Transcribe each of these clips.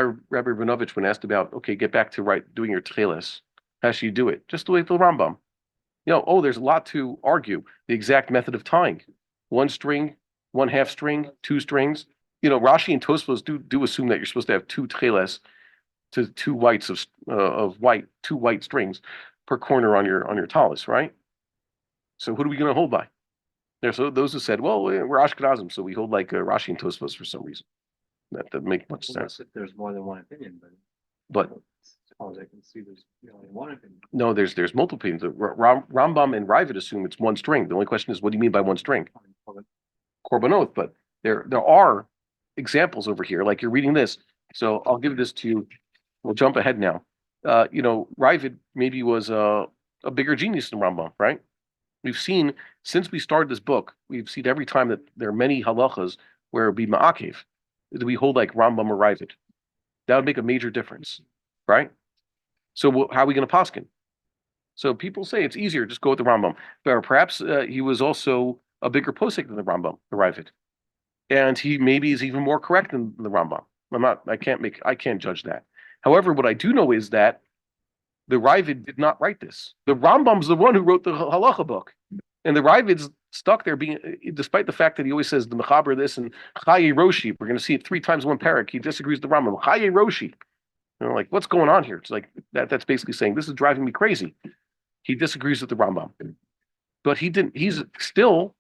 Rabbi Rabinovich, when asked about, okay, get back to doing your tcheles, how should you do it? Just the way the Rambam. There's a lot to argue. The exact method of tying. One string, one half string, two strings. Rashi and Tosfos do assume that you're supposed to have two tcheles to two whites two white strings per corner on your tallis, right? So what are we going to hold by? There's those who said, well, we're Ashkenazim, so we hold like Rashi and Tosfos for some reason. That doesn't make much sense. If there's more than one opinion, but as far as I can see, there's only one opinion. No, there's multiple opinions. Rambam and Ravid assume it's one string. The only question is, what do you mean by one string? Korbanot, but there are examples over here. Like you're reading this, so I'll give this to you. We'll jump ahead now. Ravid maybe was a bigger genius than Rambam, right? We've seen since we started this book, we've seen every time that there are many halachas where it would be ma'akev. Do we hold like Rambam or Ravid? That would make a major difference, right? So how are we going to paskin? So people say it's easier, just go with the Rambam. But perhaps he was also a bigger posek than the Rambam, the Ravid. And he maybe is even more correct than the Rambam. I can't judge that. However, what I do know is that the Ravid did not write this. The Rambam's the one who wrote the halacha book. And the Ravid's stuck there despite the fact that he always says the Mechaber this and Chaye Roshi. We're going to see it 3 times one parak. He disagrees with the Rambam. Chaye Roshi. Like, what's going on here? It's like that's basically saying this is driving me crazy. He disagrees with the Rambam. But he's still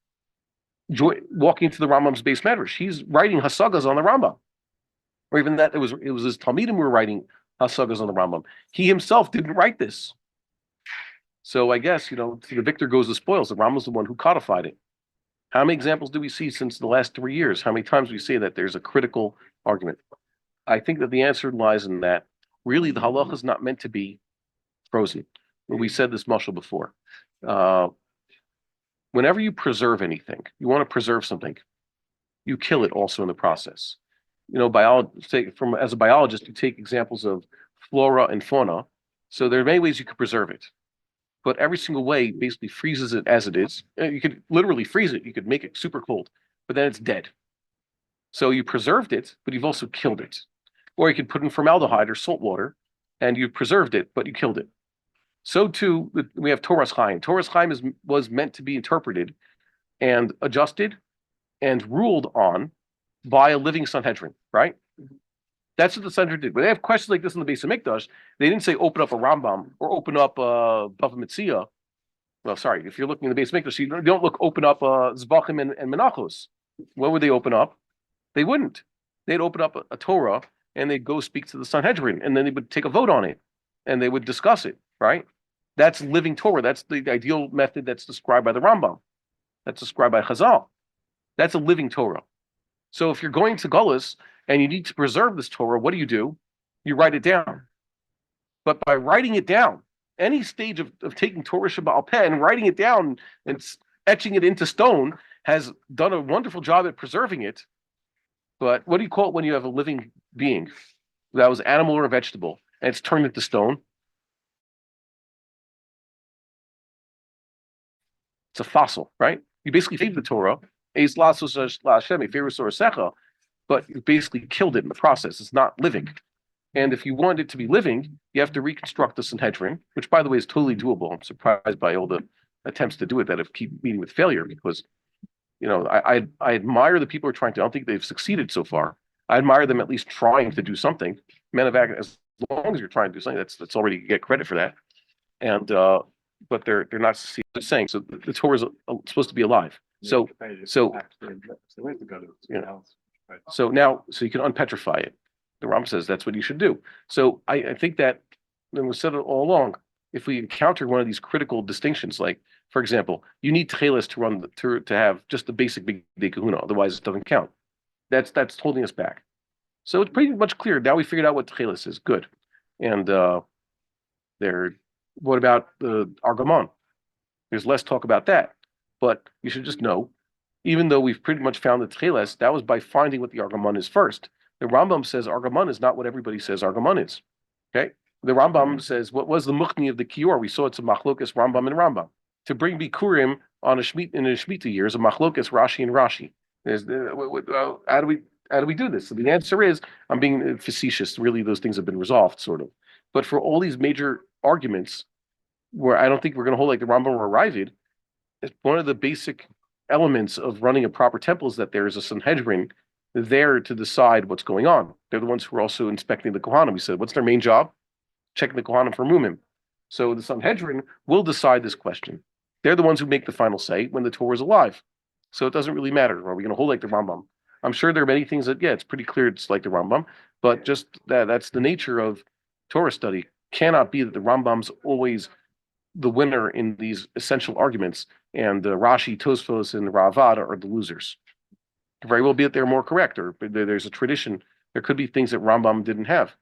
walking to the Rambam's base medrash. He's writing hasagas on the Rambam. Or even that it was his Talmidim who were writing hasagas on the Rambam. He himself didn't write this. So I guess, to the victor goes the spoils. The Rambam's the one who codified it. How many examples do we see since the last 3 years? How many times we say that there's a critical argument? I think that the answer lies in that really the halacha is not meant to be frozen. We said this mashal before. Whenever you preserve anything, you want to preserve something, you kill it also in the process. As a biologist, you take examples of flora and fauna. So there are many ways you could preserve it. But every single way basically freezes it as it is. You could literally freeze it. You could make it super cold, but then it's dead. So you preserved it, but you've also killed it. Or you could put in formaldehyde or salt water, and you preserved it, but you killed it. So too, we have Torah's Chaim. Torah's Chaim was meant to be interpreted and adjusted and ruled on by a living Sanhedrin, right? That's what the Sanhedrin did. When they have questions like this in the Beis Hamikdash, they didn't say open up a Rambam or open up Bava Metzia. Well, sorry, if you're looking in the Beis Hamikdash, you don't open up Zvachim and Menachos. What would they open up? They wouldn't. They'd open up a Torah and they'd go speak to the Sanhedrin, and then they would take a vote on it, and they would discuss it, right? That's living Torah. That's the ideal method that's described by the Rambam. That's described by Chazal. That's a living Torah. So if you're going to Gullus and you need to preserve this Torah, what do? You write it down. But by writing it down, any stage of taking Torah Shebaal Peh and writing it down and etching it into stone has done a wonderful job at preserving it. But what do you call it when you have a living being that was animal or vegetable and it's turned into stone? It's a fossil, right? You basically feed the Torah, but you basically killed it in the process. It's not living. And if you want it to be living, you have to reconstruct the Sanhedrin, which, by the way, is totally doable. I'm surprised by all the attempts to do it that have keep meeting with failure because, I admire the people who are trying to. I don't think they've succeeded so far. I admire them at least trying to do something. Men of act, as long as you're trying to do something, that's already get credit for that. And but they're not saying. So the Torah is supposed to be alive. So you can unpetrify it. The Ram says that's what you should do. So I think that, and we said it all along, if we encounter one of these critical distinctions, like, for example, you need tcheles to have just the basic big kahuna, otherwise it doesn't count. That's holding us back. So it's pretty much clear. Now we figured out what tcheles is. Good. And what about the argamon? There's less talk about that. But you should just know, even though we've pretty much found the tcheles, that was by finding what the argamon is first. The Rambam says argamon is not what everybody says argamon is. Okay? The Rambam says, what was the muchni of the kior? We saw it's a machlokas Rambam and Rambam. To bring bikurim in a Shemitah year is a machlokas Rashi and Rashi. how do we do this? So the answer is, I'm being facetious. Really, those things have been resolved, sort of. But for all these major arguments, where I don't think we're going to hold like the Rambam or Ravid, one of the basic elements of running a proper temple is that there is a Sanhedrin there to decide what's going on. They're the ones who are also inspecting the Kohanim. We said, what's their main job? Checking the Kohanim for mumim. So the Sanhedrin will decide this question. They're the ones who make the final say when the Torah is alive. So it doesn't really matter. Are we going to hold like the Rambam? I'm sure there are many things that, yeah, it's pretty clear it's like the Rambam, but just that's the nature of Torah study. Cannot be that the Rambam's always the winner in these essential arguments, and Rashi, Tosfos, and Ravad are the losers. Very well be that they're more correct, or there's a tradition. There could be things that Rambam didn't have.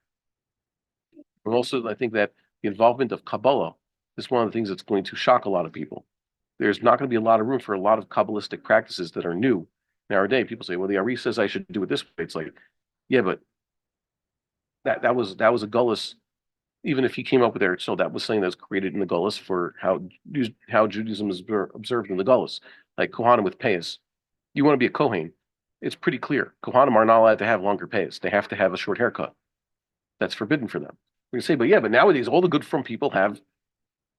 And also, I think that the involvement of Kabbalah is one of the things that's going to shock a lot of people. There's not going to be a lot of room for a lot of Kabbalistic practices that are new in our day. People say, well, the Ari says I should do it this way. It's like, yeah, but that was a gullus. Even if he came up with Eretz Yisrael, that was something that was created in the gullus for how Judaism is observed in the gullus, like Kohanim with payas. You want to be a Kohen, it's pretty clear. Kohanim are not allowed to have longer payas. They have to have a short haircut. That's forbidden for them. We say, but yeah, but nowadays all the good from people have,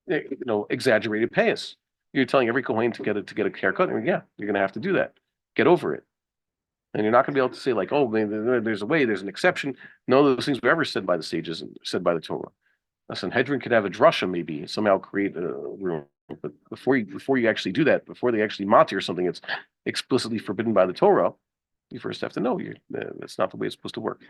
exaggerated payas. You're telling every Kohen to get a haircut. Yeah, you're going to have to do that. Get over it. And you're not going to be able to say like, oh, there's a way, there's an exception. None of those things were ever said by the sages and said by the Torah. A Sanhedrin could have a drasha, maybe somehow create a room. But before you actually do that, before they actually matir something that's explicitly forbidden by the Torah, you first have to know that's not the way it's supposed to work.